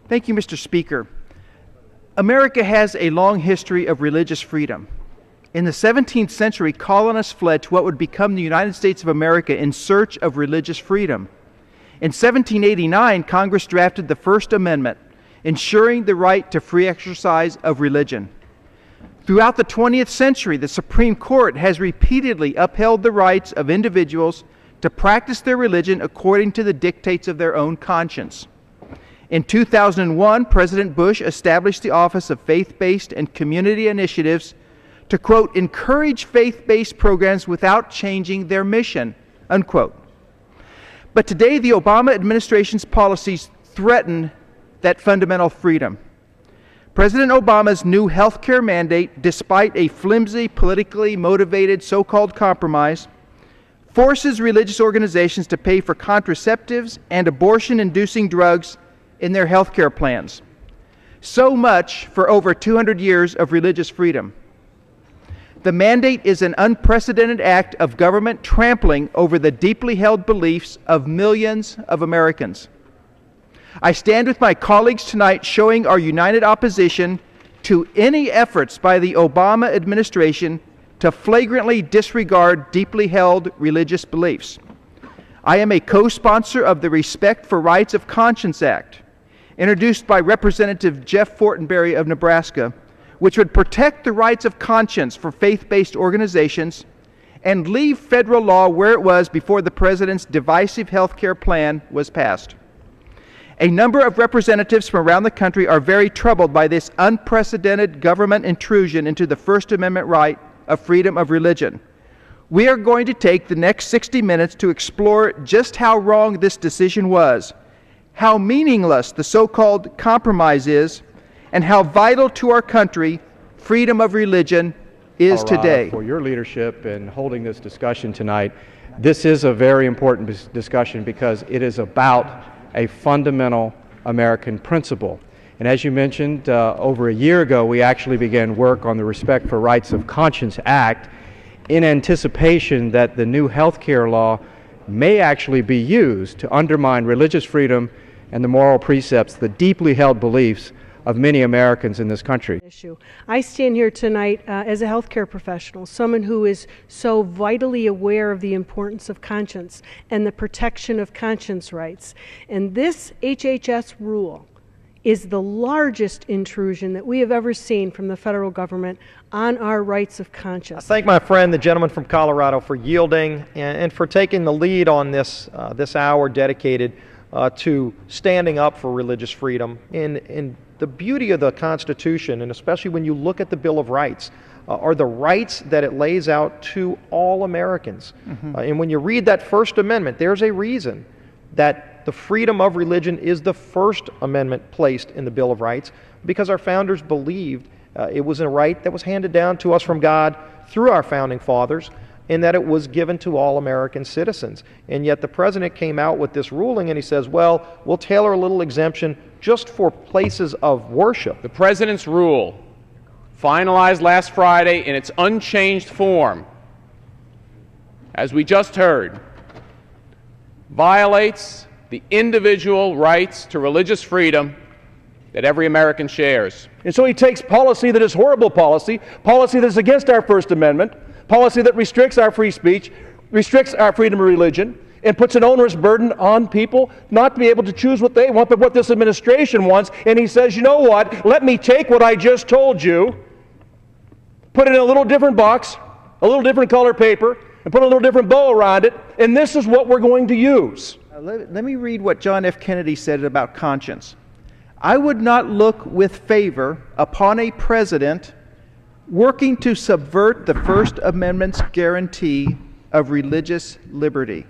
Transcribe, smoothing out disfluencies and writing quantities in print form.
Thank you, Mr. Speaker. America has a long history of religious freedom. In the 17th century, colonists fled to what would become the United States of America in search of religious freedom. In 1789, Congress drafted the First Amendment, ensuring the right to free exercise of religion. Throughout the 20th century, the Supreme Court has repeatedly upheld the rights of individuals to practice their religion according to the dictates of their own conscience. In 2001, President Bush established the Office of Faith-Based and Community Initiatives to, quote, encourage faith-based programs without changing their mission, unquote. But today, the Obama administration's policies threaten that fundamental freedom. President Obama's new health care mandate, despite a flimsy, politically motivated so-called compromise, forces religious organizations to pay for contraceptives and abortion-inducing drugs in their health care plans. So much for over 200 years of religious freedom. The mandate is an unprecedented act of government trampling over the deeply held beliefs of millions of Americans. I stand with my colleagues tonight showing our united opposition to any efforts by the Obama administration to flagrantly disregard deeply held religious beliefs. I am a co-sponsor of the Respect for Rights of Conscience Act, introduced by Representative Jeff Fortenberry of Nebraska, which would protect the rights of conscience for faith-based organizations and leave federal law where it was before the President's divisive health care plan was passed. A number of representatives from around the country are very troubled by this unprecedented government intrusion into the First Amendment right of freedom of religion. We are going to take the next 60 minutes to explore just how wrong this decision was, how meaningless the so-called compromise is, and how vital to our country freedom of religion is today. For your leadership in holding this discussion tonight. This is a very important discussion because it is about a fundamental American principle. And as you mentioned, over a year ago, we actually began work on the Respect for Rights of Conscience Act in anticipation that the new health care law may actually be used to undermine religious freedom and the moral precepts, the deeply held beliefs of many Americans in this country. I stand here tonight as a healthcare professional, someone who is so vitally aware of the importance of conscience and the protection of conscience rights. And this HHS rule is the largest intrusion that we have ever seen from the federal government on our rights of conscience. I thank my friend, the gentleman from Colorado, for yielding and for taking the lead on this hour dedicated to standing up for religious freedom. And the beauty of the Constitution, and especially when you look at the Bill of Rights, are the rights that it lays out to all Americans. And when you read that First Amendment, there's a reason that the freedom of religion is the First Amendment placed in the Bill of Rights, because our founders believed it was a right that was handed down to us from God through our founding fathers, and that it was given to all American citizens. And yet the President came out with this ruling and he says, well, we'll tailor a little exemption just for places of worship. The President's rule, finalized last Friday in its unchanged form, as we just heard, violates the individual rights to religious freedom that every American shares. And so he takes policy that is horrible policy that is against our First Amendment, policy that restricts our free speech, restricts our freedom of religion, and puts an onerous burden on people not to be able to choose what they want, but what this administration wants. And he says, you know what, let me take what I just told you, put it in a little different box, a little different color paper, and put a little different bow around it, and this is what we're going to use. Let me read what John F. Kennedy said about conscience. I would not look with favor upon a president working to subvert the First Amendment's guarantee of religious liberty.